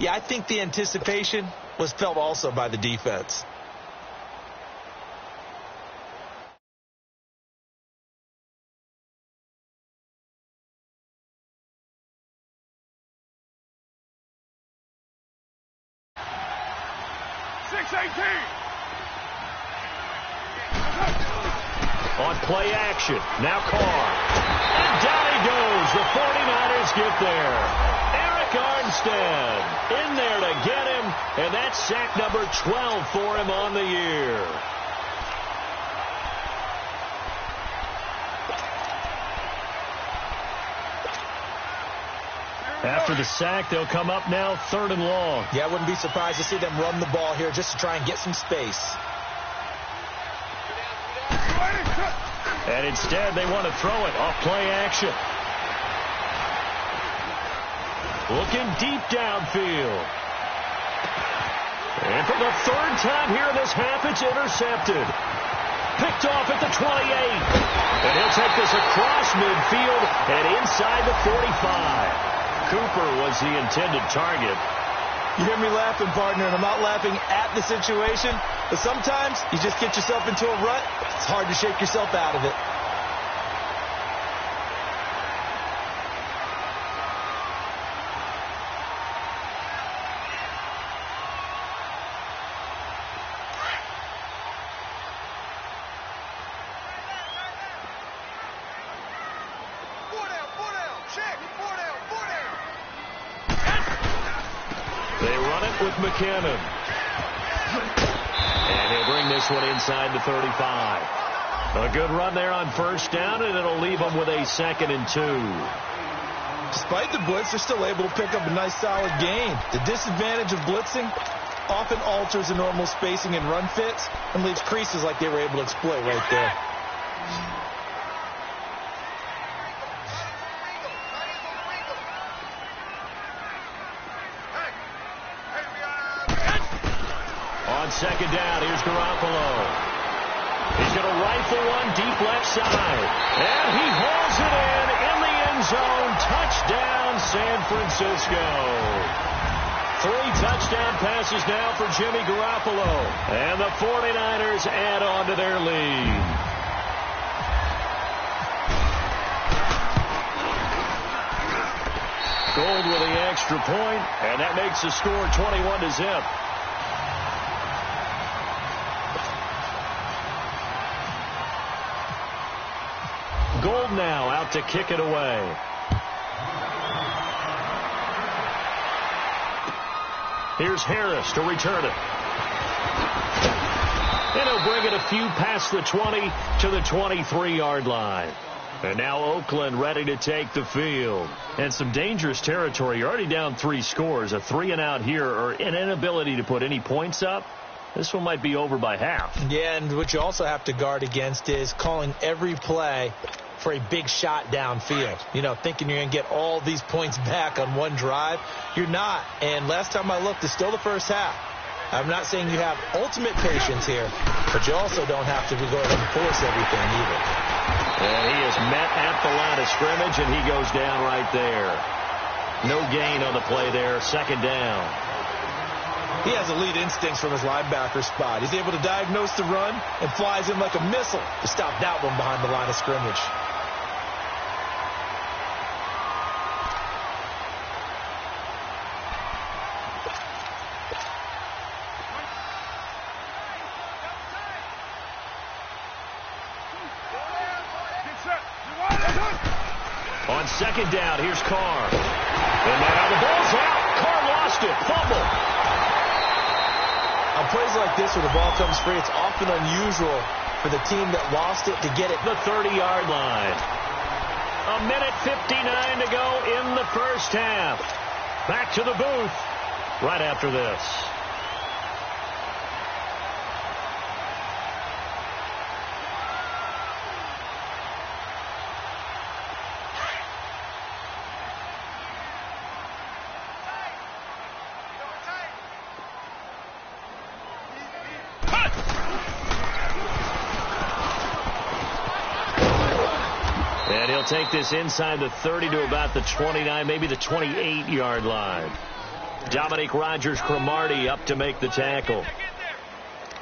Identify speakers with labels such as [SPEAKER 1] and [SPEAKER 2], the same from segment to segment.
[SPEAKER 1] Yeah, I think the anticipation was felt also by the defense.
[SPEAKER 2] On play action, now Carr. And down he goes. The 49ers get there. Eric Armstead in there to get him, and that's sack number 12 for him on the year. After the sack, they'll come up now 3rd and long.
[SPEAKER 1] Yeah, I wouldn't be surprised to see them run the ball here just to try and get some space.
[SPEAKER 2] And instead, they want to throw it off play action. Looking deep downfield. And for the 3rd time here in this half, it's intercepted. Picked off at the 28. And he'll take this across midfield and inside the 45. Cooper was the intended target.
[SPEAKER 1] You hear me laughing, partner, and I'm not laughing at the situation, but sometimes you just get yourself into a rut. It's hard to shake yourself out of it.
[SPEAKER 2] With McKinnon. And he'll bring this one inside the 35. A good run there on 1st down, and it'll leave them with a 2nd and 2.
[SPEAKER 1] Despite the blitz, they're still able to pick up a nice solid gain. The disadvantage of blitzing often alters the normal spacing and run fits and leaves creases like they were able to exploit right there.
[SPEAKER 2] On 2nd down, here's Garoppolo. He's going to rifle one deep left side. And he hauls it in the end zone. Touchdown, San Francisco. 3 touchdown passes now for Jimmy Garoppolo. And the 49ers add on to their lead. Gold with the extra point, and that makes the score 21-0. Gold now out to kick it away. Here's Harris to return it. And he'll bring it a few past the 20 to the 23-yard line. And now Oakland ready to take the field. And some dangerous territory. You're already down 3 scores. A 3-and-out here, or an inability to put any points up. This one might be over by half.
[SPEAKER 1] Yeah, and what you also have to guard against is calling every play for a big shot downfield. You know, thinking you're going to get all these points back on one drive. You're not. And last time I looked, it's still the first half. I'm not saying you have ultimate patience here, but you also don't have to go ahead and force everything either.
[SPEAKER 2] And he is met at the line of scrimmage, and he goes down right there. No gain on the play there. 2nd down.
[SPEAKER 1] He has elite instincts from his linebacker spot. He's able to diagnose the run and flies in like a missile to stop that one behind the line of scrimmage.
[SPEAKER 2] On 2nd down, here's Carr. And now the ball's out. Carr lost it. Fumble.
[SPEAKER 1] On plays like this where the ball comes free, it's often unusual for the team that lost it to get it.
[SPEAKER 2] The 30-yard line. 1:59 to go in the first half. Back to the booth right after this. And he'll take this inside the 30 to about the 29, maybe the 28-yard line. Dominique Rodgers-Cromartie up to make the tackle.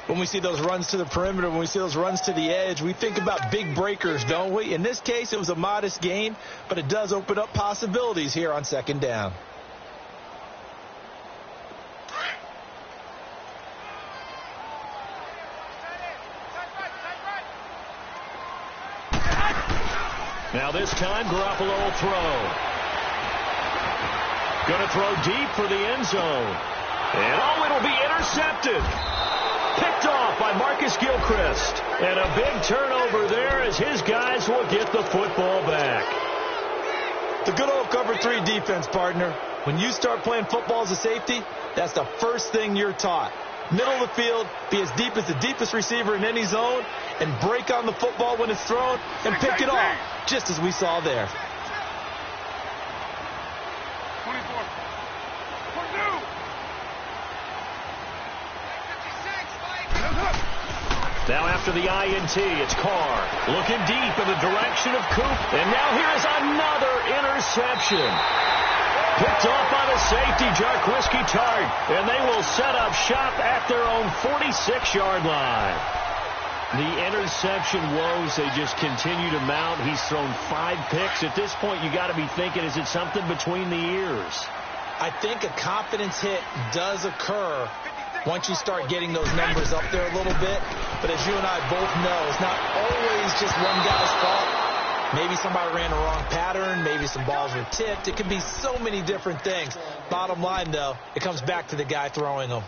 [SPEAKER 1] When we see those runs to the perimeter, when we see those runs to the edge, we think about big breakers, don't we? In this case, it was a modest gain, but it does open up possibilities here on second down.
[SPEAKER 2] Now this time, Garoppolo will throw. Going to throw deep for the end zone. And oh, it'll be intercepted. Picked off by Marcus Gilchrist. And a big turnover there as his guys will get the football back.
[SPEAKER 1] The good old cover 3 defense, partner. When you start playing football as a safety, that's the first thing you're taught. Middle of the field, be as deep as the deepest receiver in any zone, and break on the football when it's thrown and pick it off, just as we saw there.
[SPEAKER 3] 24. 22.
[SPEAKER 2] Now after the INT, it's Carr looking deep in the direction of Coop. And now here is another interception. Picked off by the safety, Jarquiski Tart. And they will set up shop at their own 46-yard line. The interception woes, they just continue to mount. He's thrown 5 picks. At this point, you got to be thinking, is it something between the ears?
[SPEAKER 1] I think a confidence hit does occur once you start getting those numbers up there a little bit. But as you and I both know, it's not always just one guy's fault. Maybe somebody ran a wrong pattern. Maybe some balls were tipped. It could be so many different things. Bottom line, though, it comes back to the guy throwing them.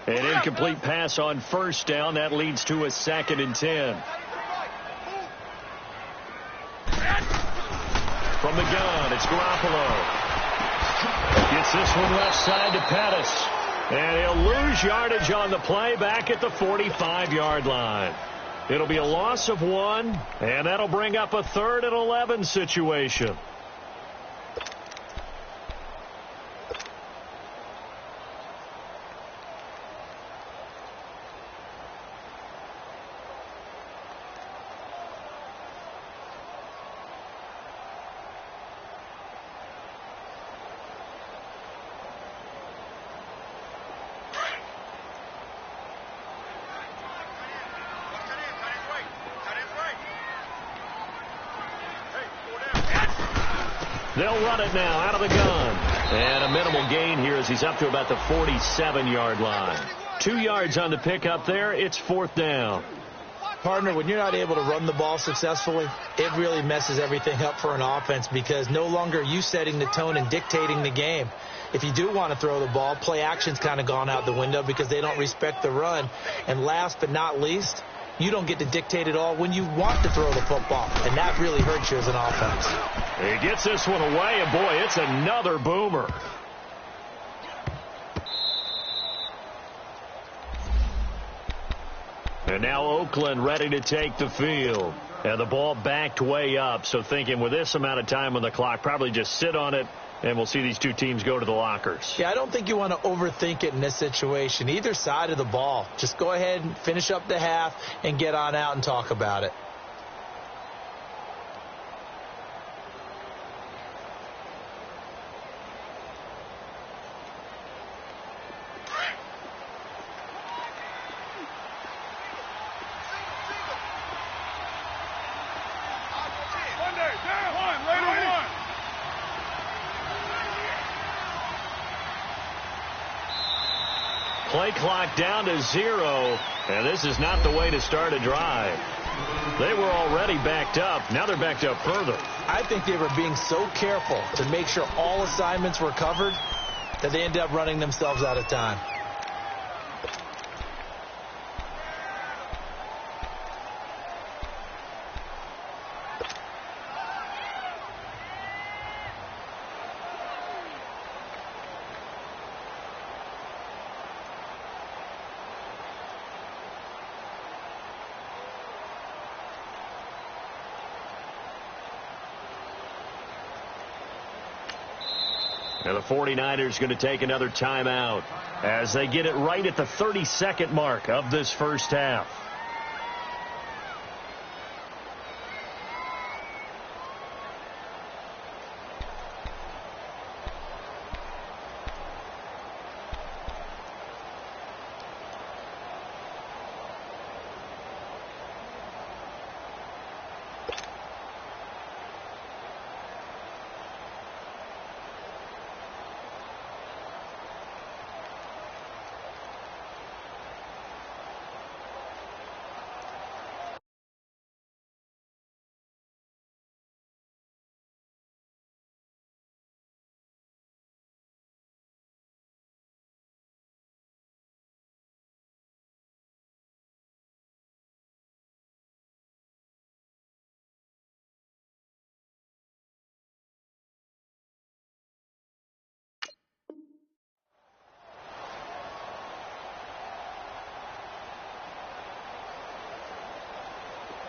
[SPEAKER 2] An incomplete pass on first down. That leads to a 2nd and 10. From the gun, it's Garoppolo. Gets this one left side to Pettis. And he'll lose yardage on the play back at the 45-yard line. It'll be a loss of 1, and that'll bring up a 3rd and 11 situation. They'll run it now out of the gun. And a minimal gain here as he's up to about the 47-yard line. 2 yards on the pickup there. It's 4th down.
[SPEAKER 1] Partner, when you're not able to run the ball successfully, it really messes everything up for an offense because no longer are you setting the tone and dictating the game. If you do want to throw the ball, play action's kind of gone out the window because they don't respect the run. And last but not least, you don't get to dictate it all when you want to throw the football. And that really hurts you as an offense.
[SPEAKER 2] He gets this one away, and boy, it's another boomer. And now Oakland ready to take the field. And the ball backed way up, so thinking with this amount of time on the clock, probably just sit on it, and we'll see these two teams go to the lockers.
[SPEAKER 1] Yeah, I don't think you want to overthink it in this situation. Either side of the ball. Just go ahead and finish up the half and get on out and talk about it.
[SPEAKER 2] Play clock down to 0, and this is not the way to start a drive. They were already backed up. Now they're backed up further.
[SPEAKER 1] I think they were being so careful to make sure all assignments were covered that they ended up running themselves out of time.
[SPEAKER 2] Now the 49ers going to take another timeout as they get it right at the 30-second mark of this first half.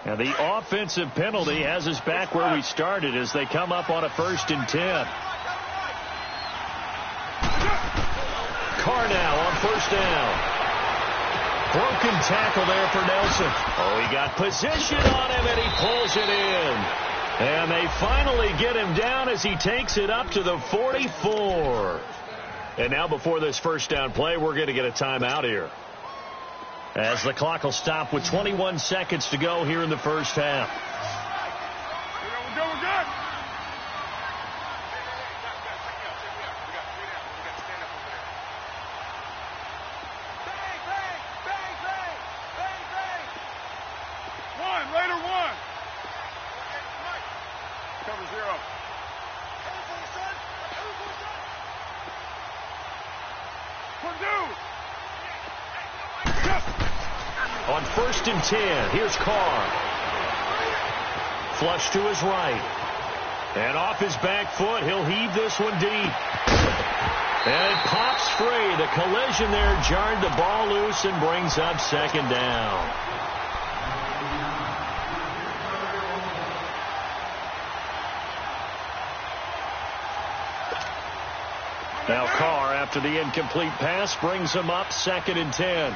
[SPEAKER 2] Now the offensive penalty has us back where we started as they come up on a 1st and 10. Carr now on 1st down. Broken tackle there for Nelson. Oh, he got position on him and he pulls it in. And they finally get him down as he takes it up to the 44. And now before this 1st down play, we're going to get a timeout here, as the clock will stop with 21 seconds to go here in the first half.
[SPEAKER 3] We're good. One, Raider one. Cover 0.
[SPEAKER 2] On 1st and 10, here's Carr. Flush to his right. And off his back foot, he'll heave this one deep. And it pops free. The collision there jarred the ball loose and brings up 2nd down. Now Carr, after the incomplete pass, brings him up 2nd and 10.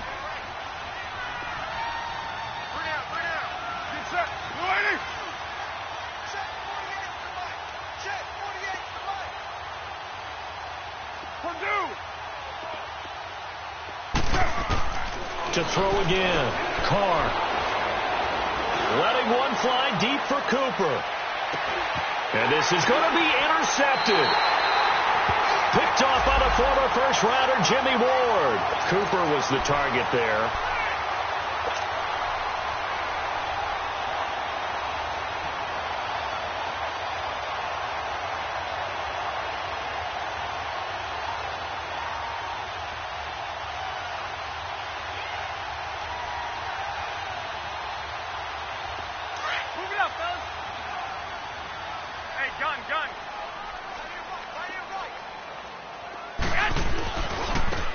[SPEAKER 2] To throw again. Carr letting one fly deep for Cooper. And this is going to be intercepted. Picked off by the former first-rounder Jimmy Ward. Cooper was the target there.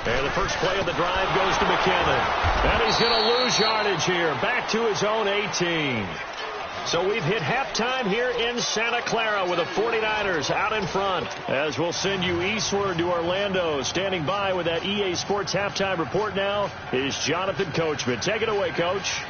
[SPEAKER 2] And the first play of the drive goes to McKinnon. And he's going to lose yardage here. Back to his own 18. So we've hit halftime here in Santa Clara with the 49ers out in front. As we'll send you eastward to Orlando. Standing by with that EA Sports halftime report now is Jonathan Coachman. Take it away, Coach.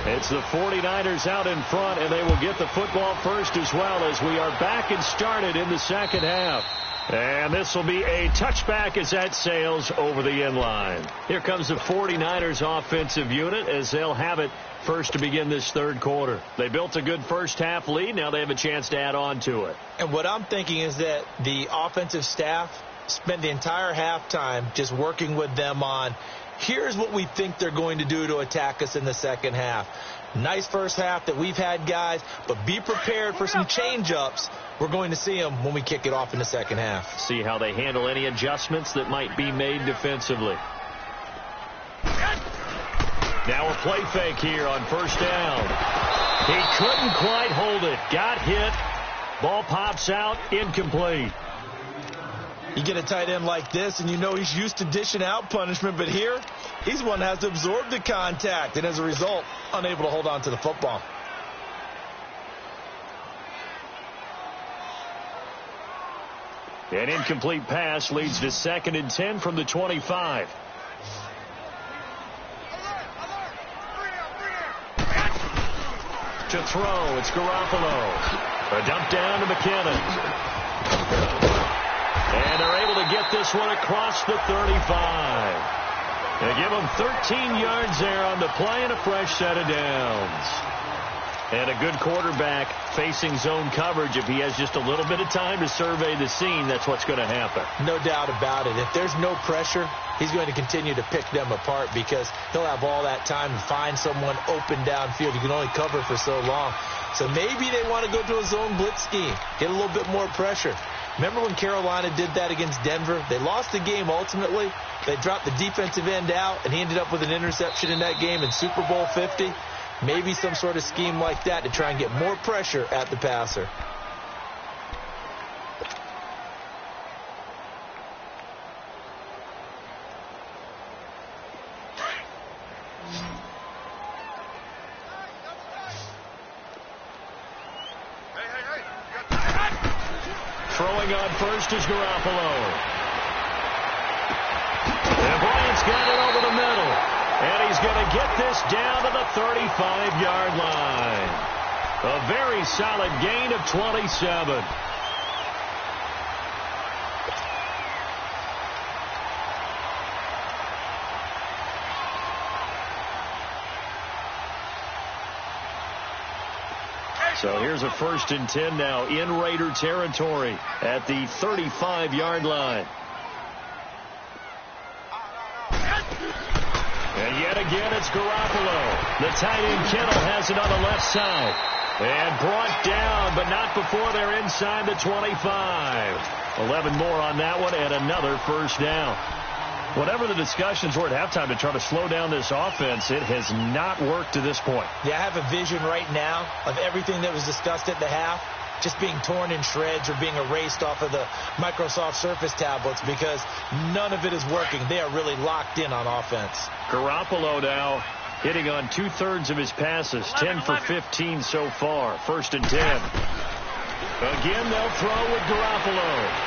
[SPEAKER 2] It's the 49ers out in front, and they will get the football first as well, as we are back and started in the second half. And this will be a touchback as that sails over the end line. Here comes the 49ers offensive unit as they'll have it first to begin this third quarter. They built a good first half lead. Now they have a chance to add on to it.
[SPEAKER 1] And what I'm thinking is that the offensive staff spent the entire halftime just working with them on, here's what we think they're going to do to attack us in the second half. Nice first half that we've had, guys, but be prepared for some change-ups. We're going to see them when we kick it off in the second half.
[SPEAKER 2] See how they handle any adjustments that might be made defensively. Now a play fake here on 1st down. He couldn't quite hold it. Got hit. Ball pops out, incomplete.
[SPEAKER 1] You get a tight end like this, and you know he's used to dishing out punishment, but here, he's one that has to absorb the contact, and as a result, unable to hold on to the football.
[SPEAKER 2] An incomplete pass leads to 2nd and 10 from the 25. To throw, it's Garoppolo. A dump down to McKinnon. And they're able to get this one across the 35. They give him 13 yards there on the play and a fresh set of downs. And a good quarterback facing zone coverage. If he has just a little bit of time to survey the scene, that's what's going to happen.
[SPEAKER 1] No doubt about it. If there's no pressure, he's going to continue to pick them apart because he'll have all that time to find someone open downfield. You can only cover for so long. So maybe they want to go to a zone blitz scheme, get a little bit more pressure. Remember when Carolina did that against Denver? They lost the game ultimately. They dropped the defensive end out, and he ended up with an interception in that game in Super Bowl 50. Maybe some sort of scheme like that to try and get more pressure at the passer.
[SPEAKER 2] Throwing on first is Garoppolo. And Bryant's got it over the middle. And he's going to get this down to the 35-yard line. A very solid gain of 27. So here's a 1st and 10 now in Raider territory at the 35-yard line. And yet again, it's Garoppolo. The tight end Kittle has it on the left side. And brought down, but not before they're inside the 25. 11 more on that one and another 1st down. Whatever the discussions were at halftime to try to slow down this offense, it has not worked to this point.
[SPEAKER 1] Yeah, I have a vision right now of everything that was discussed at the half just being torn in shreds or being erased off of the Microsoft Surface tablets because none of it is working. They are really locked in on offense.
[SPEAKER 2] Garoppolo now hitting on 2/3 of his passes, 10 for 15 so far. 1st and 10. Again, they'll throw with Garoppolo.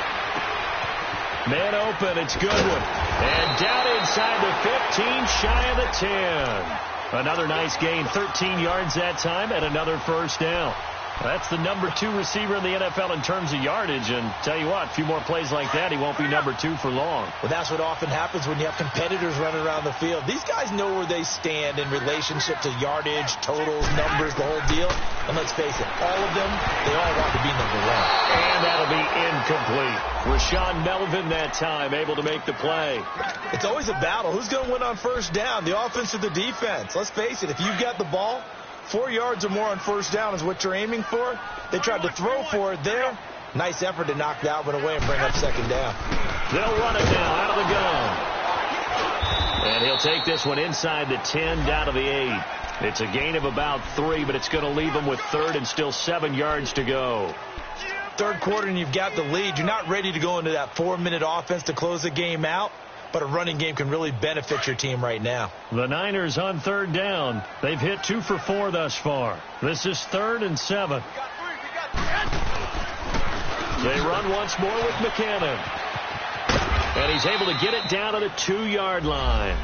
[SPEAKER 2] Man open, it's Goodwin. And down inside the 15, shy of the 10. Another nice gain, 13 yards that time, and another 1st down. That's the number 2 receiver in the NFL in terms of yardage. And tell you what, a few more plays like that, he won't be number 2 for long.
[SPEAKER 1] Well, that's what often happens when you have competitors running around the field. These guys know where they stand in relationship to yardage, totals, numbers, the whole deal. And let's face it, all of them, they all want to be number 1.
[SPEAKER 2] And that'll be incomplete. Rashawn Melvin that time, able to make the play.
[SPEAKER 1] It's always a battle. Who's going to win on 1st down, the offense or the defense? Let's face it, if you've got the ball, 4 yards or more on 1st down is what you're aiming for. They tried to throw for it there. Nice effort to knock that one away and bring up 2nd down.
[SPEAKER 2] They'll run it now out of the gun. And he'll take this one inside the 10 down to the 8. It's a gain of about 3, but it's going to leave them with 3rd and still 7 yards to go.
[SPEAKER 1] 3rd quarter and you've got the lead. You're not ready to go into that 4-minute offense to close the game out. But a running game can really benefit your team right now.
[SPEAKER 2] The Niners on 3rd down. They've hit 2 for 4 thus far. This is 3rd and 7. They run once more with McKinnon. And he's able to get it down to the 2-yard line.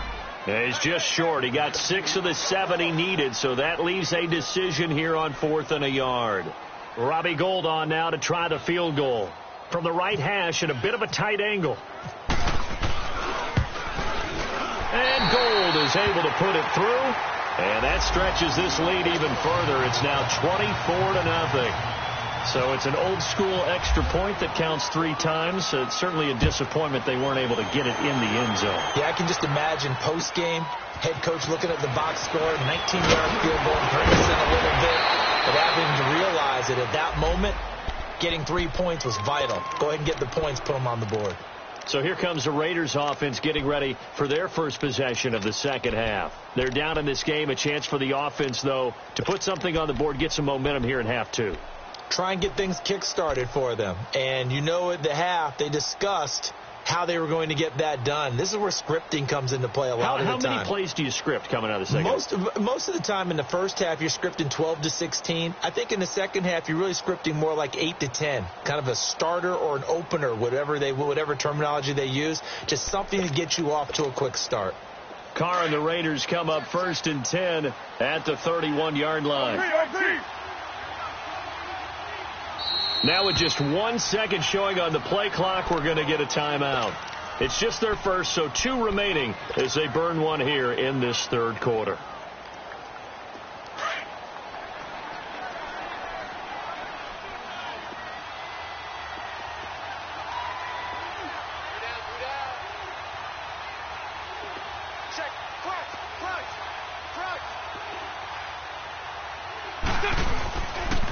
[SPEAKER 2] And he's just short. He got 6 of the 7 he needed, so that leaves a decision here on 4th and a yard. Robbie Gould on now to try the field goal. From the right hash at a bit of a tight angle. And Gould is able to put it through. And that stretches this lead even further. It's now 24-0. So it's an old-school extra point that counts 3 times. It's certainly a disappointment they weren't able to get it in the end zone.
[SPEAKER 1] Yeah, I can just imagine post-game, head coach looking at the box score, 19-yard field goal, hurts in a little bit, but having to realize that at that moment, getting 3 points was vital. Go ahead and get the points, put them on the board.
[SPEAKER 2] So here comes the Raiders offense getting ready for their first possession of the 2nd half. They're down in this game. A chance for the offense, though, to put something on the board, get some momentum here in half 2.
[SPEAKER 1] try and get things kick-started for them. And you know at the half, they discussed how they were going to get that done. This is where scripting comes into play a lot of the time.
[SPEAKER 2] How many plays do you script coming out of the second?
[SPEAKER 1] Most of the time in the first half, you're scripting 12 to 16. I think in the second half, you're really scripting more like 8 to 10, kind of a starter or an opener, whatever terminology they use, just something to get you off to a quick start.
[SPEAKER 2] Carr and the Raiders come up 1st and 10 at the 31-yard line. Now with just 1 second showing on the play clock, we're going to get a timeout. It's just their first, so 2 remaining as they burn one here in this third quarter.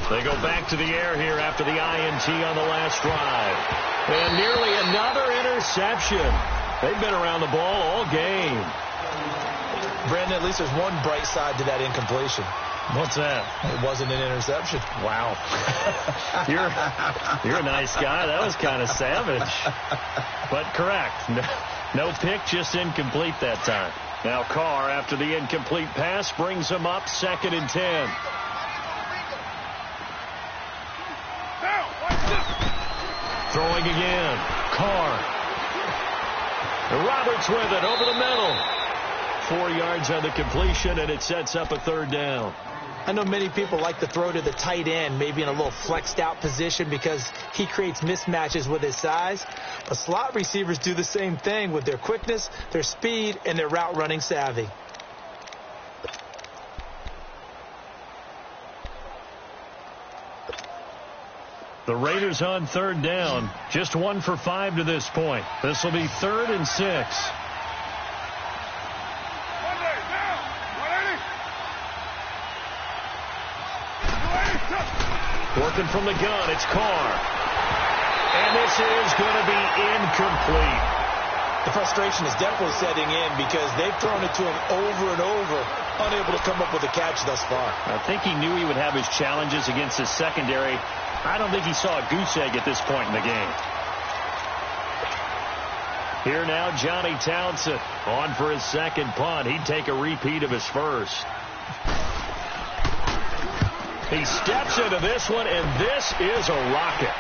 [SPEAKER 2] They go back to the air here after the INT on the last drive. And nearly another interception. They've been around the ball all game.
[SPEAKER 1] Brandon, at least there's one bright side to that incompletion.
[SPEAKER 2] What's that?
[SPEAKER 1] It wasn't an interception.
[SPEAKER 2] Wow. You're a nice guy. That was kind of savage. But correct. No pick, just incomplete that time. Now Carr, after the incomplete pass, brings him up 2nd and 10. Throwing again. Carr. Roberts with it over the middle. 4 yards on the completion, and it sets up a 3rd down.
[SPEAKER 1] I know many people like to throw to the tight end, maybe in a little flexed out position because he creates mismatches with his size. But slot receivers do the same thing with their quickness, their speed, and their route running savvy.
[SPEAKER 2] The Raiders on 3rd down. Just 1 for 5 to this point. This will be 3rd and 6. Working from the gun, it's Carr. And this is going to be incomplete.
[SPEAKER 1] The frustration is definitely setting in because they've thrown it to him over and over, unable to come up with a catch thus far.
[SPEAKER 2] I think he knew he would have his challenges against his secondary. I don't think he saw a goose egg at this point in the game. Here now, Johnny Townsend on for his 2nd punt. He'd take a repeat of his first. He steps into this one, and this is a rocket.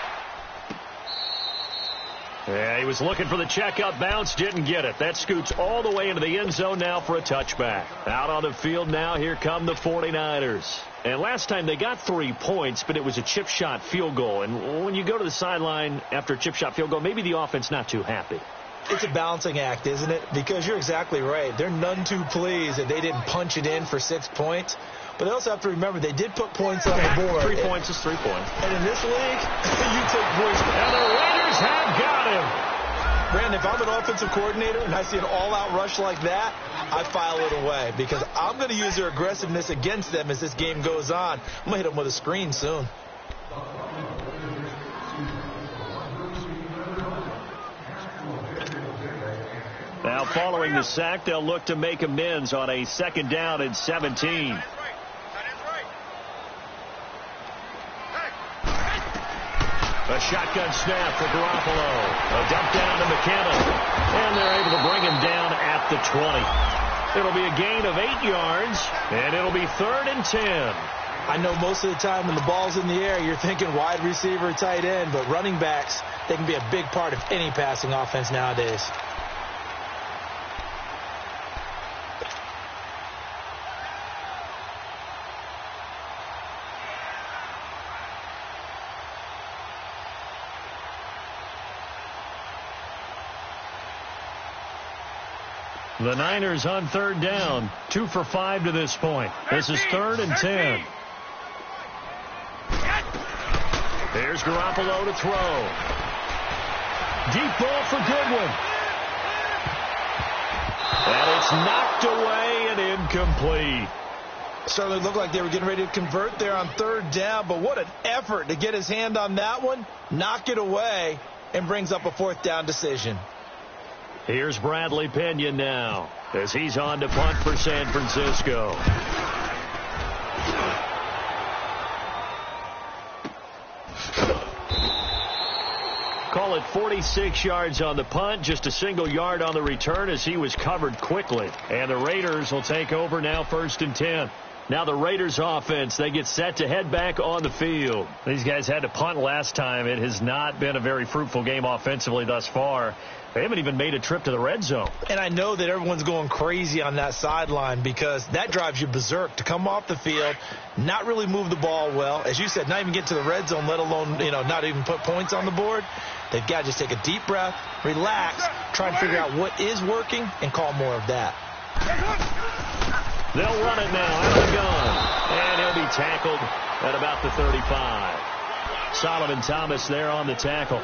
[SPEAKER 2] Yeah, he was looking for the checkup bounce, didn't get it. That scoots all the way into the end zone now for a touchback. Out on the field now, here come the 49ers. And last time they got 3 points, but it was a chip shot field goal. And when you go to the sideline after a chip shot field goal, maybe the offense not too happy.
[SPEAKER 1] It's a balancing act, isn't it? Because you're exactly right. They're none too pleased that they didn't punch it in for 6 points. But they also have to remember they did put points on the board.
[SPEAKER 2] 3 points is 3 points.
[SPEAKER 1] And in this league, you take points.
[SPEAKER 2] And the Raiders have got him.
[SPEAKER 1] Brandon, if I'm an offensive coordinator and I see an all-out rush like that, I file it away because I'm going to use their aggressiveness against them as this game goes on. I'm going to hit them with a screen soon.
[SPEAKER 2] Now following the sack, they'll look to make amends on a 2nd down and 17. A shotgun snap for Garoppolo. A dump down to McKinnon. And they're able to bring him down at the 20. It'll be a gain of 8 yards, and it'll be 3rd and 10.
[SPEAKER 1] I know most of the time when the ball's in the air, you're thinking wide receiver, tight end, but running backs, they can be a big part of any passing offense nowadays.
[SPEAKER 2] The Niners on 3rd down. 2 for 5 to this point. This is 3rd and 10. There's Garoppolo to throw. Deep ball for Goodwin. And it's knocked away and incomplete.
[SPEAKER 1] Certainly looked like they were getting ready to convert there on 3rd down, but what an effort to get his hand on that one, knock it away, and brings up a 4th down decision.
[SPEAKER 2] Here's Bradley Pinion now as he's on to punt for San Francisco. Call it 46 yards on the punt, just a single yard on the return as he was covered quickly. And the Raiders will take over now, 1st and 10. Now the Raiders offense, they get set to head back on the field. These guys had to punt last time. It has not been a very fruitful game offensively thus far. They haven't even made a trip to the red zone.
[SPEAKER 1] And I know that everyone's going crazy on that sideline because that drives you berserk to come off the field, not really move the ball well. As you said, not even get to the red zone, let alone, not even put points on the board. They've got to just take a deep breath, relax, try and figure out what is working, and call more of that.
[SPEAKER 2] They'll run it now out of the gun. And he'll be tackled at about the 35. Solomon Thomas there on the tackle.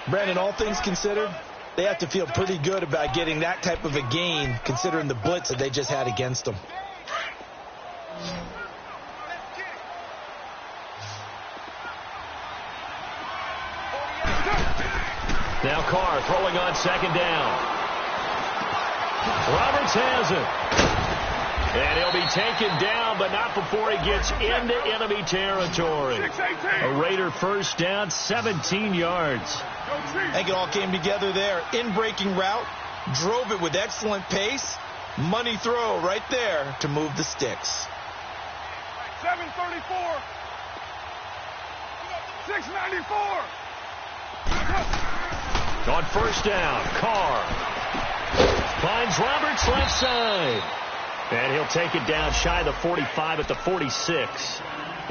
[SPEAKER 1] Brandon, all things considered, they have to feel pretty good about getting that type of a gain considering the blitz that they just had against them.
[SPEAKER 2] Now Carr throwing on 2nd down. Roberts has it. And he'll be taken down, but not before he gets into enemy territory. A Raider 1st down, 17 yards.
[SPEAKER 1] I think it all came together there. In-breaking route, drove it with excellent pace. Money throw right there to move the sticks.
[SPEAKER 3] 734. 694.
[SPEAKER 2] On 1st down, Carr finds Roberts left side. And he'll take it down shy of the 45 at the 46.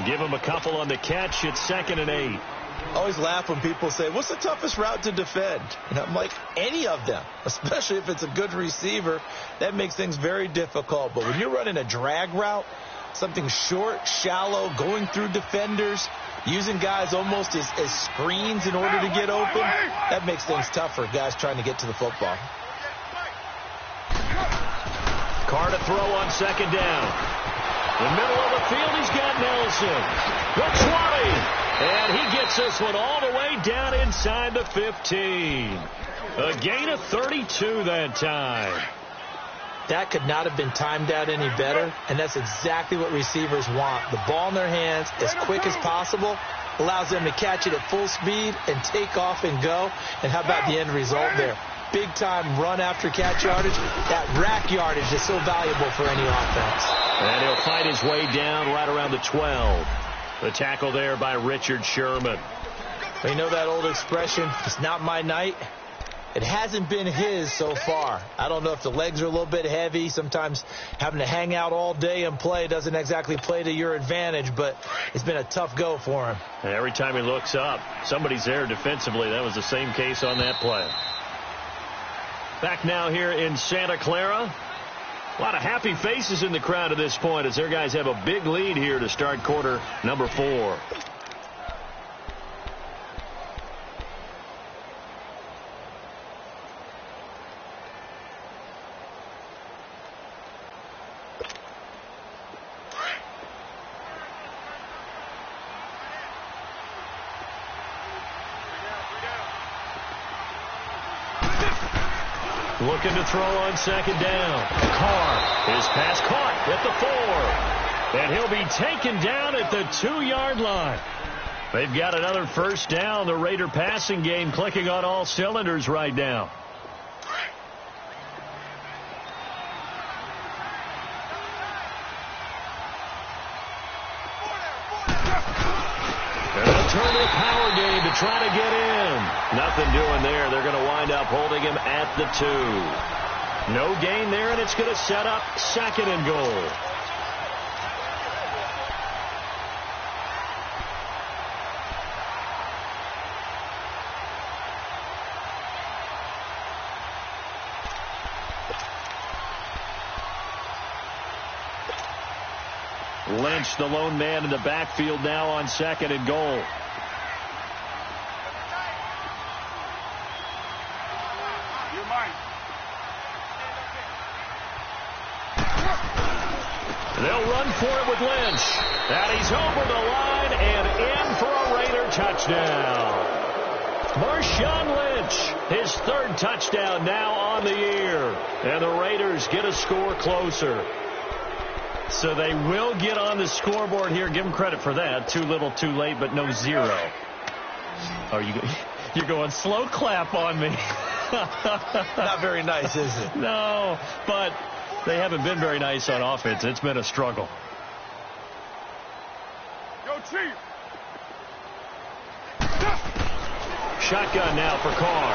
[SPEAKER 2] Give him a couple on the catch. It's 2nd and 8.
[SPEAKER 1] I always laugh when people say, what's the toughest route to defend? And I'm like, any of them, especially if it's a good receiver. That makes things very difficult. But when you're running a drag route, something short, shallow, going through defenders, using guys almost as screens in order to get open, that makes things tough for guys trying to get to the football.
[SPEAKER 2] Carr to throw on 2nd down. The middle of the field, he's got Nelson. The 20. And he gets this one all the way down inside the 15. A gain of 32 that time.
[SPEAKER 1] That could not have been timed out any better, and that's exactly what receivers want. The ball in their hands as quick as possible allows them to catch it at full speed and take off and go. And how about the end result there? Big-time run after catch yardage. That rack yardage is so valuable for any offense.
[SPEAKER 2] And he'll fight his way down right around the 12. The tackle there by Richard Sherman.
[SPEAKER 1] Well, you know that old expression, it's not my night. It hasn't been his so far. I don't know if the legs are a little bit heavy. Sometimes having to hang out all day and play doesn't exactly play to your advantage, but it's been a tough go for him.
[SPEAKER 2] And every time he looks up, somebody's there defensively. That was the same case on that play. Back now here in Santa Clara. A lot of happy faces in the crowd at this point as their guys have a big lead here to start quarter number 4. Looking to throw on 2nd down. Carr, his pass caught at the 4. And he'll be taken down at the 2-yard line. They've got another 1st down. The Raider passing game clicking on all cylinders right now. And they'll turn to a power game to try to get in. Nothing doing there. They're going to wind up holding him at the 2. No gain there, and it's going to set up 2nd and goal. Lynch, the lone man in the backfield now on 2nd and goal. They'll run for it with Lynch. And he's over the line and in for a Raider touchdown. Marshawn Lynch, his 3rd touchdown now on the year. And the Raiders get a score closer. So they will get on the scoreboard here. Give them credit for that. Too little, too late, but no 0. Oh, You're going, slow clap on me.
[SPEAKER 1] Not very nice, is it?
[SPEAKER 2] No, but they haven't been very nice on offense. It's been a struggle.
[SPEAKER 3] Go, Chief.
[SPEAKER 2] Shotgun now for Carr.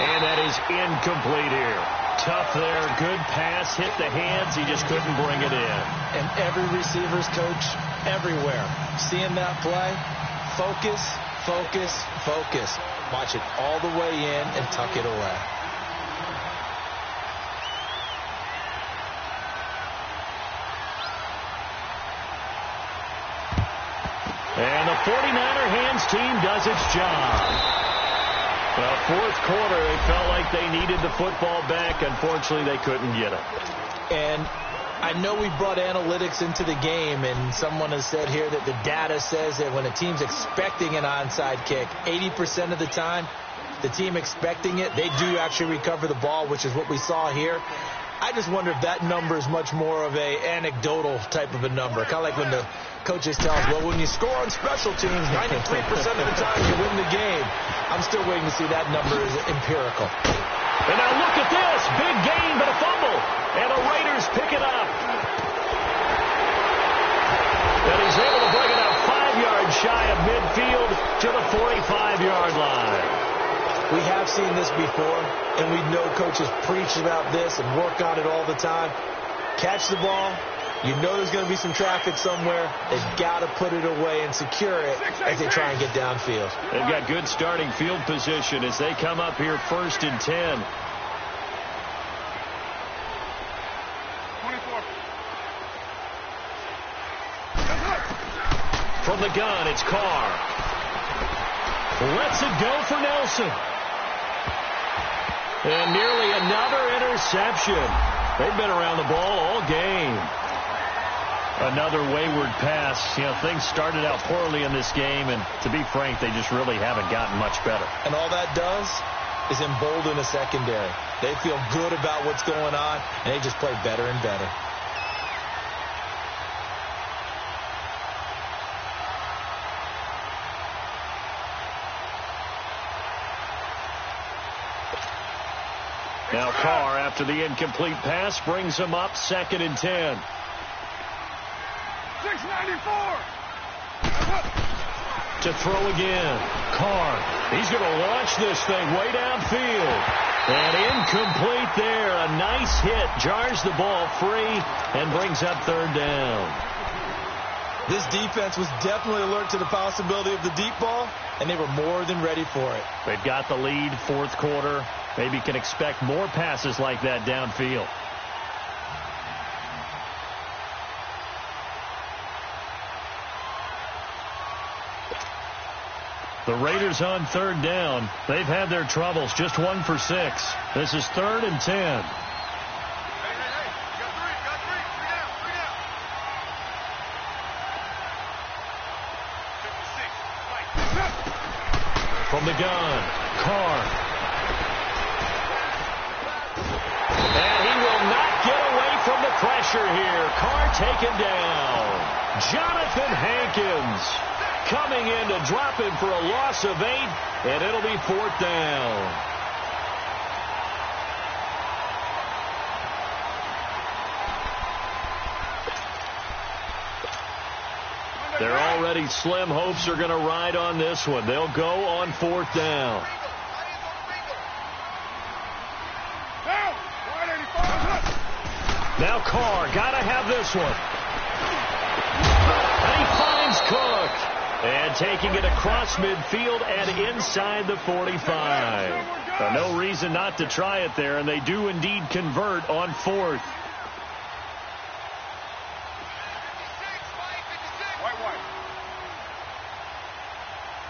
[SPEAKER 2] And that is incomplete here. Tough there. Good pass. Hit the hands. He just couldn't bring it in.
[SPEAKER 1] And every receiver's coach everywhere. Seeing that play, focus, focus, focus. Watch it all the way in and tuck it away.
[SPEAKER 2] And the 49er hands team does its job. Well, fourth quarter, it felt like they needed the football back. Unfortunately, they couldn't get it.
[SPEAKER 1] And I know we brought analytics into the game, and someone has said here that the data says that when a team's expecting an onside kick, 80% of the time, the team expecting it, they do actually recover the ball, which is what we saw here. I just wonder if that number is much more of a anecdotal type of a number. Kind of like when the coaches tell us, well, when you score on special teams, 93% of the time you win the game. I'm still waiting to see that number is empirical.
[SPEAKER 2] And now look at this. Big gain, but a fumble. And the Raiders pick it up. And he's able to bring it up 5 yards shy of midfield to the 45-yard line.
[SPEAKER 1] We have seen this before, and we know coaches preach about this and work on it all the time. Catch the ball. You know there's going to be some traffic somewhere. They've got to put it away and secure it as they try and get downfield.
[SPEAKER 2] They've got good starting field position as they come up here 1st and 10.
[SPEAKER 3] 24.
[SPEAKER 2] From the gun, it's Carr. Lets it go for Nelson. And nearly another interception. They've been around the ball all game. Another wayward pass. You know, things started out poorly in this game, and to be frank, they just really haven't gotten much better.
[SPEAKER 1] And all that does is embolden a secondary. They feel good about what's going on, and they just play better and better.
[SPEAKER 2] Now Carr, after the incomplete pass, brings him up 2nd and 10.
[SPEAKER 3] 694.
[SPEAKER 2] To throw again. Carr, he's going to launch this thing way downfield. And incomplete there. A nice hit. Jars the ball free and brings up 3rd down.
[SPEAKER 1] This defense was definitely alert to the possibility of the deep ball, and they were more than ready for it.
[SPEAKER 2] They've got the lead, 4th quarter. Maybe can expect more passes like that downfield. The Raiders on 3rd down. They've had their troubles. Just 1 for 6. This is 3rd and 10. From the gun, Carr. And he will not get away from the pressure here. Carr taken down. Jonathan Hankins coming in to drop him for a loss of 8, and it'll be 4th down. Their already slim hopes are going to ride on this one. They'll go on 4th down. Now Carr, got to have this one. And he finds Cook. And taking it across midfield and inside the 45. No reason not to try it there, and they do indeed convert on 4th.
[SPEAKER 3] White.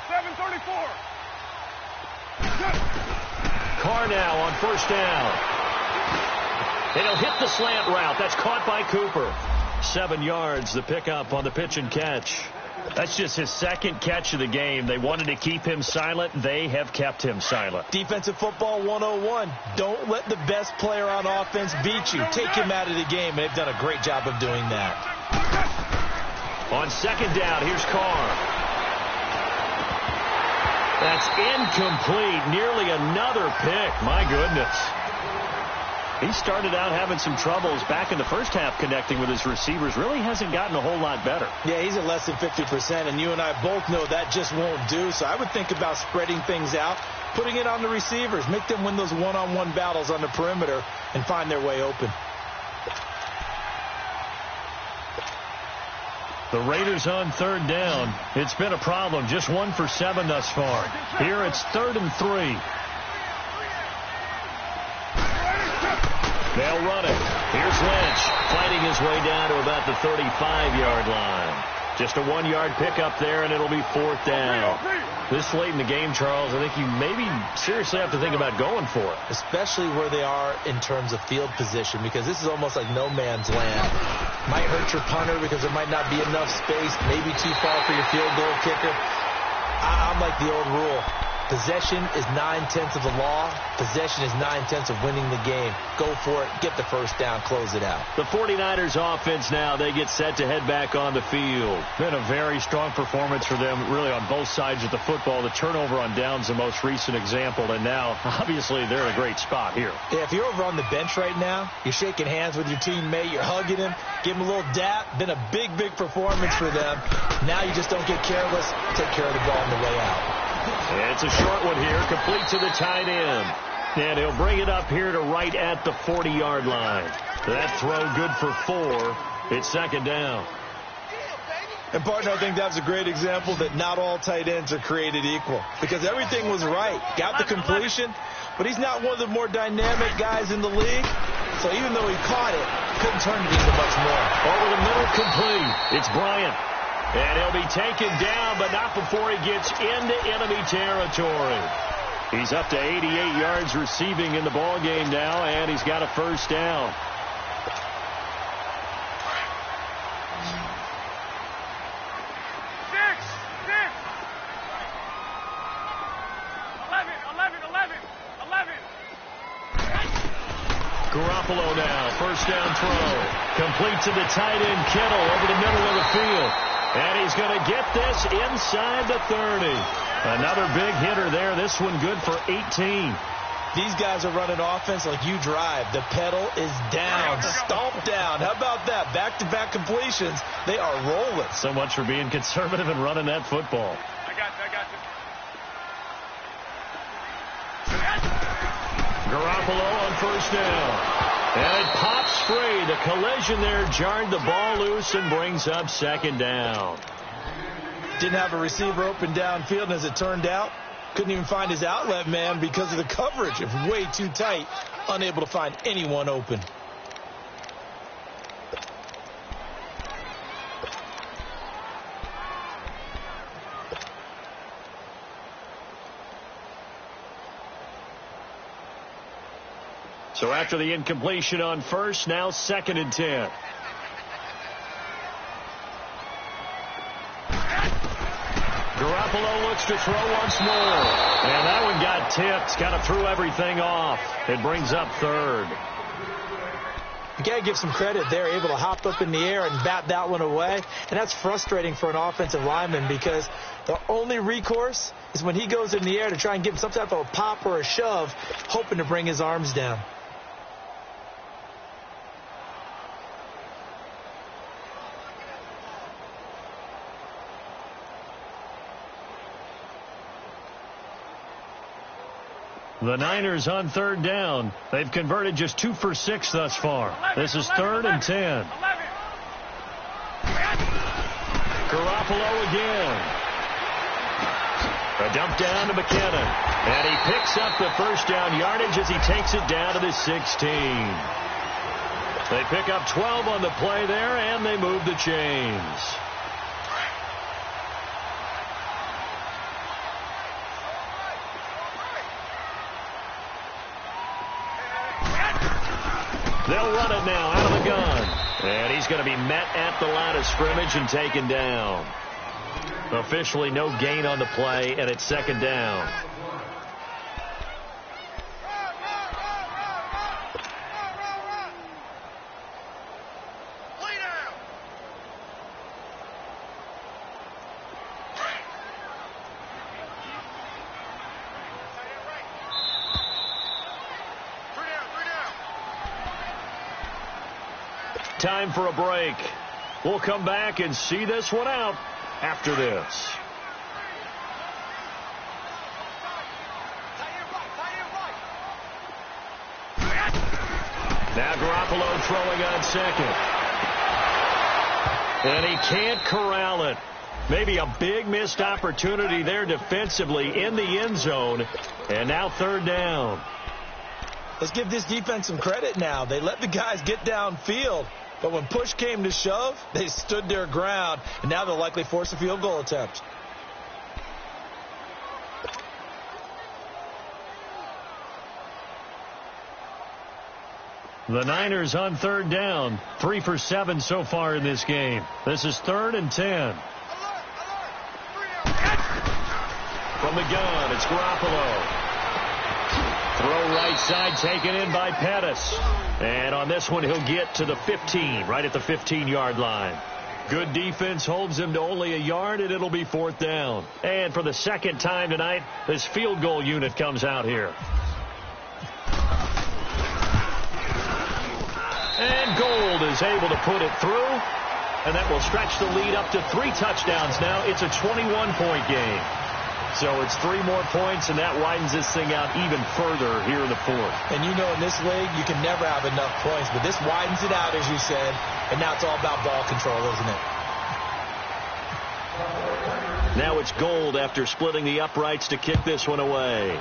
[SPEAKER 3] 734.
[SPEAKER 2] Carr now on 1st down. And he'll hit the slant route. That's caught by Cooper. 7 yards, the pickup on the pitch and catch. That's just his 2nd catch of the game. They wanted to keep him silent. They have kept him silent.
[SPEAKER 1] Defensive football 101. Don't let the best player on offense beat you. Take him out of the game, and they've done a great job of doing that.
[SPEAKER 2] On second down, here's Carr. That's incomplete. Nearly another pick. My goodness. He started out having some troubles back in the first half connecting with his receivers. Really hasn't gotten a whole lot better.
[SPEAKER 1] Yeah, he's at less than 50%, and you and I both know that just won't do. So I would think about spreading things out, putting it on the receivers, make them win those one-on-one battles on the perimeter and find their way open.
[SPEAKER 2] The Raiders on third down. It's been a problem. Just 1 for 7 thus far. Here it's 3rd and 3. They'll run it. Here's Lynch fighting his way down to about the 35-yard line. Just a 1-yard pickup there, and it'll be 4th down. This late in the game, Charles, I think you maybe seriously have to think about going for it.
[SPEAKER 1] Especially where they are in terms of field position, because this is almost like no man's land. Might hurt your punter because there might not be enough space, maybe too far for your field goal kicker. I'm like the old rule. Possession is 9/10 of the law. Possession is 9/10 of winning the game. Go for it. Get the first down. Close it out.
[SPEAKER 2] The 49ers offense now, they get set to head back on the field. Been a very strong performance for them, really, on both sides of the football. The turnover on downs, the most recent example, and now, obviously, they're in a great spot here.
[SPEAKER 1] Yeah, if you're over on the bench right now, you're shaking hands with your teammate, you're hugging him, give him a little dap. Been a big, big performance for them. Now you just don't get careless. Take care of the ball on the way out.
[SPEAKER 2] It's a short one here, complete to the tight end. And he'll bring it up here to right at the 40-yard line. That throw good for 4. It's 2nd down.
[SPEAKER 1] And, partner, I think that's a great example that not all tight ends are created equal. Because everything was right. Got the completion, but he's not one of the more dynamic guys in the league. So even though he caught it, couldn't turn it into much more.
[SPEAKER 2] Over the middle, complete. It's Bryant. And he'll be taken down, but not before he gets into enemy territory. He's up to 88 yards receiving in the ball game now, and he's got a first down. Garoppolo now, first down throw. Complete to the tight end, Kittle, over the middle of the field. And he's going to get this inside the 30. Another big hitter there. This one good for 18.
[SPEAKER 1] These guys are running offense like you drive. The pedal is down, stomp down. How about that? Back-to-back completions. They are rolling.
[SPEAKER 2] So much for being conservative and running that football.
[SPEAKER 3] I got you.
[SPEAKER 2] Garoppolo on first down. And it pops free. The collision there jarred the ball loose and brings up 2nd down.
[SPEAKER 1] Didn't have a receiver open downfield, and as it turned out, couldn't even find his outlet man because of the coverage. It was way too tight, unable to find anyone open.
[SPEAKER 2] So after the incompletion on first, now 2nd and 10. Garoppolo looks to throw once more. And that one got tipped. Kind of threw everything off. It brings up 3rd.
[SPEAKER 1] You got to give some credit. They're able to hop up in the air and bat that one away. And that's frustrating for an offensive lineman because the only recourse is when he goes in the air to try and give him some type of a pop or a shove, hoping to bring his arms down.
[SPEAKER 2] The Niners on 3rd down. They've converted just 2 for 6 thus far. This is 3rd and 10. Garoppolo again. A dump down to McKinnon. And he picks up the first down yardage as he takes it down to the 16. They pick up 12 on the play there, and they move the chains. They'll run it now out of the gun. And he's going to be met at the line of scrimmage and taken down. Officially no gain on the play, and it's 2nd down. time for a break. We'll come back and see this one out after this. Now Garoppolo throwing on second. And he can't corral it. Maybe a big missed opportunity there defensively in the end zone. And now third down.
[SPEAKER 1] Let's give this defense some credit now. They let the guys get downfield. But when push came to shove, they stood their ground. And now they'll likely force a field goal attempt.
[SPEAKER 2] The Niners on third down. 3 for 7 so far in this game. This is 3rd and 10. From the gun, it's Garoppolo. Throw right side taken in by Pettis. And on this one, he'll get to the 15, right at the 15-yard line. Good defense holds him to only a yard, and it'll be 4th down. And for the second time tonight, this field goal unit comes out here. And Gold is able to put it through. And that will stretch the lead up to 3 touchdowns now. It's a 21-point game. So it's 3 more points, and that widens this thing out even further here in the 4th.
[SPEAKER 1] And you know in this league, you can never have enough points. But this widens it out, as you said. And now it's all about ball control, isn't it?
[SPEAKER 2] Now it's Gold after splitting the uprights to kick this one away.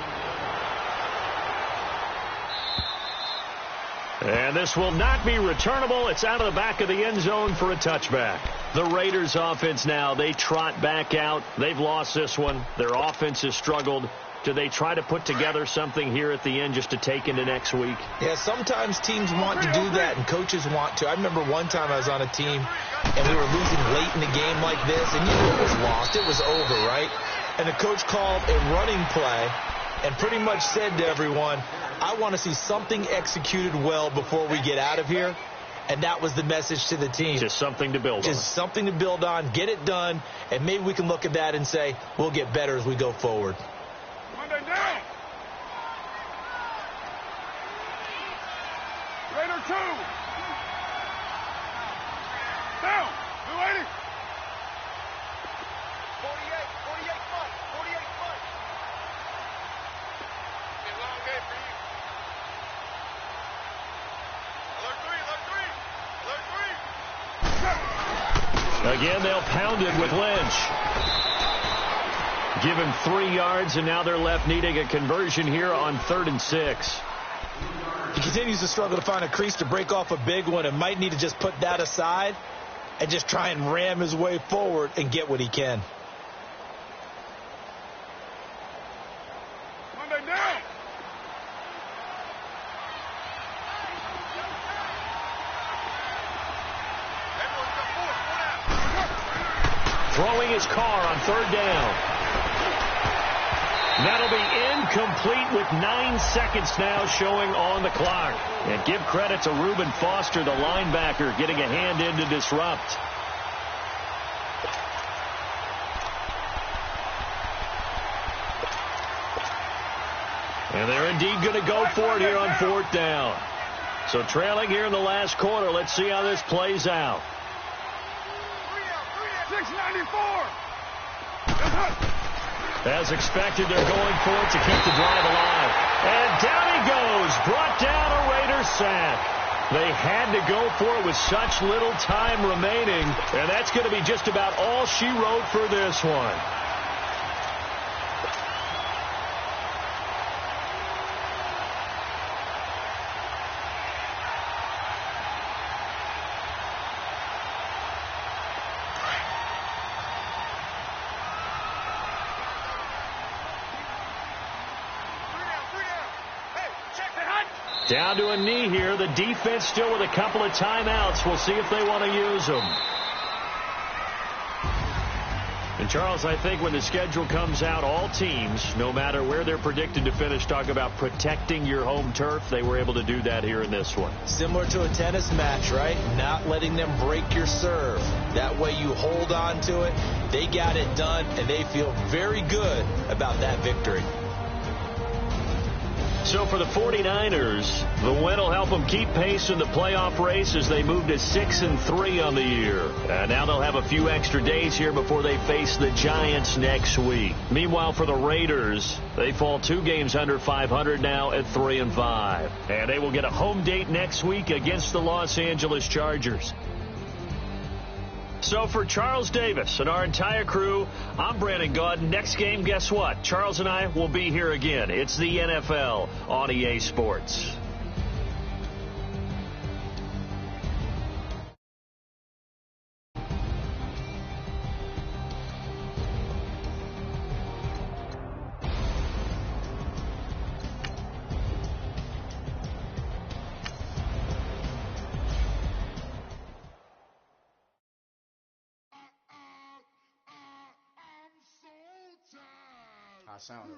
[SPEAKER 2] And this will not be returnable. It's out of the back of the end zone for a touchback. The Raiders offense now, they trot back out. They've lost this one. Their offense has struggled. Do they try to put together something here at the end just to take into next week?
[SPEAKER 1] Yeah, sometimes teams want to do that, and coaches want to. I remember one time I was on a team, and we were losing late in the game like this, and you knew it was lost. It was over, right? And the coach called a running play and pretty much said to everyone, I want to see something executed well before we get out of here. And that was the message to the team.
[SPEAKER 2] Just something to build on.
[SPEAKER 1] Just something to build on, get it done, and maybe we can look at that and say, we'll get better as we go forward.
[SPEAKER 3] Monday down. Raider 2. Down. 280. 48 foot. 48 foot. Be a long day for you. Alert 3.
[SPEAKER 2] Again, they'll pound it with Lynch. Give him 3 yards, and now they're left needing a conversion here on 3rd and 6.
[SPEAKER 1] He continues to struggle to find a crease to break off a big one and might need to just put that aside and just try and ram his way forward and get what he can.
[SPEAKER 3] Monday down.
[SPEAKER 2] Throwing his car on 3rd down. That'll be incomplete with 9 seconds now showing on the clock. And give credit to Reuben Foster, the linebacker, getting a hand in to disrupt. And they're indeed going to go for it here on 4th down. So trailing here in the last quarter. Let's see how this plays out.
[SPEAKER 3] 694.
[SPEAKER 2] As expected, they're going for it to keep the drive alive. And down he goes. Brought down a Raider sack. They had to go for it with such little time remaining. And that's going to be just about all she wrote for this one. Down to a knee here. The defense still with a couple of timeouts. We'll see if they want to use them. And, Charles, I think when the schedule comes out, all teams, no matter where they're predicted to finish, talk about protecting your home turf. They were able to do that here in this one.
[SPEAKER 1] Similar to a tennis match, right? Not letting them break your serve. That way you hold on to it. They got it done, and they feel very good about that victory.
[SPEAKER 2] So for the 49ers, the win will help them keep pace in the playoff race as they move to 6-3 on the year. And now they'll have a few extra days here before they face the Giants next week. Meanwhile, for the Raiders, they fall 2 games under 500 now at 3-5. And they will get a home date next week against the Los Angeles Chargers. So for Charles Davis and our entire crew, I'm Brandon Gaudin. Next game, guess what? Charles and I will be here again. It's the NFL on EA Sports.
[SPEAKER 3] I'm so tired.
[SPEAKER 4] How sound?